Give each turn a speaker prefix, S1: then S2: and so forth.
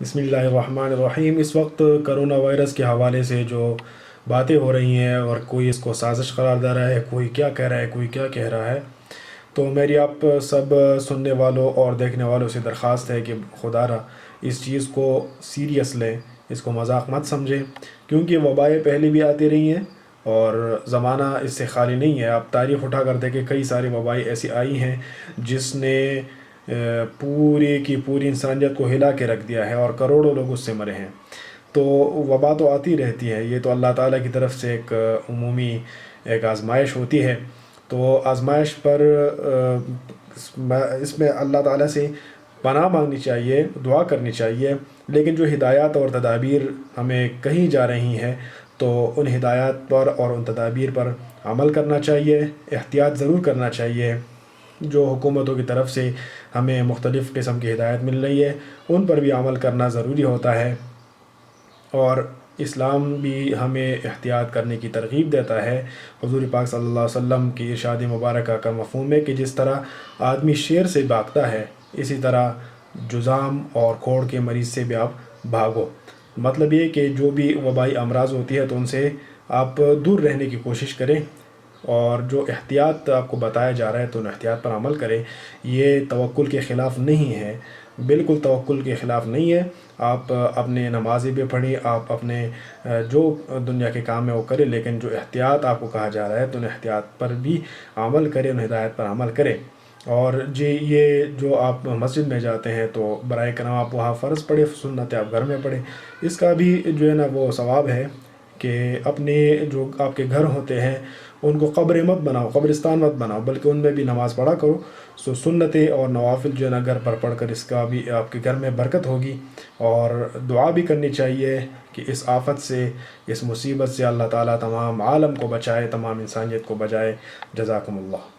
S1: بسم اللہ الرحمن الرحیم۔ اس وقت کرونا وائرس کے حوالے سے جو باتیں ہو رہی ہیں اور کوئی اس کو سازش قرار دے رہا ہے، کوئی کیا کہہ رہا ہے، کوئی کیا کہہ رہا ہے، تو میری آپ سب سننے والوں اور دیکھنے والوں سے درخواست ہے کہ خدا را اس چیز کو سیریس لیں، اس کو مذاق مت سمجھیں، کیونکہ وبائیں پہلے بھی آتی رہی ہیں اور زمانہ اس سے خالی نہیں ہے۔ آپ تاریخ اٹھا کر دیکھیں، کئی ساری وبائیں ایسی آئی ہیں جس نے پوری کی پوری انسانیت کو ہلا کے رکھ دیا ہے اور کروڑوں لوگ اس سے مرے ہیں۔ تو وبا تو آتی رہتی ہے، یہ تو اللہ تعالیٰ کی طرف سے ایک عمومی ایک آزمائش ہوتی ہے۔ تو آزمائش پر اس میں اللہ تعالیٰ سے پناہ مانگنی چاہیے، دعا کرنی چاہیے، لیکن جو ہدایات اور تدابیر ہمیں کہی جا رہی ہیں تو ان ہدایات پر اور ان تدابیر پر عمل کرنا چاہیے، احتیاط ضرور کرنا چاہیے۔ جو حکومتوں کی طرف سے ہمیں مختلف قسم کی ہدایت مل رہی ہے ان پر بھی عمل کرنا ضروری ہوتا ہے، اور اسلام بھی ہمیں احتیاط کرنے کی ترغیب دیتا ہے۔ حضور پاک صلی اللہ علیہ وسلم کی ارشاد مبارکہ کا مفہوم ہے کہ جس طرح آدمی شیر سے بھاگتا ہے، اسی طرح جذام اور کھوڑ کے مریض سے بھی آپ بھاگو۔ مطلب یہ کہ جو بھی وبائی امراض ہوتی ہے تو ان سے آپ دور رہنے کی کوشش کریں، اور جو احتیاط آپ کو بتایا جا رہا ہے تو ان احتیاط پر عمل کریں۔ یہ توکل کے خلاف نہیں ہے، بالکل توکل کے خلاف نہیں ہے۔ آپ اپنے نمازیں بھی پڑھیں، آپ اپنے جو دنیا کے کام ہے وہ کریں، لیکن جو احتیاط آپ کو کہا جا رہا ہے تو ان احتیاط پر بھی عمل کریں، ان ہدایت پر عمل کریں۔ اور جی یہ جو آپ مسجد میں جاتے ہیں تو برائے کرم آپ وہاں فرض پڑھیں، سنت آپ گھر میں پڑھیں۔ اس کا بھی جو ہے نا وہ ثواب ہے کہ اپنے جو آپ کے گھر ہوتے ہیں ان کو قبر مت بناؤ، قبرستان مت بناؤ، بلکہ ان میں بھی نماز پڑھا کرو۔ سنتیں اور نوافل جو ہے نا گھر پر پڑھ کر اس کا بھی آپ کے گھر میں برکت ہوگی، اور دعا بھی کرنی چاہیے کہ اس آفت سے، اس مصیبت سے اللہ تعالیٰ تمام عالم کو بچائے، تمام انسانیت کو بچائے۔ جزاکم اللہ۔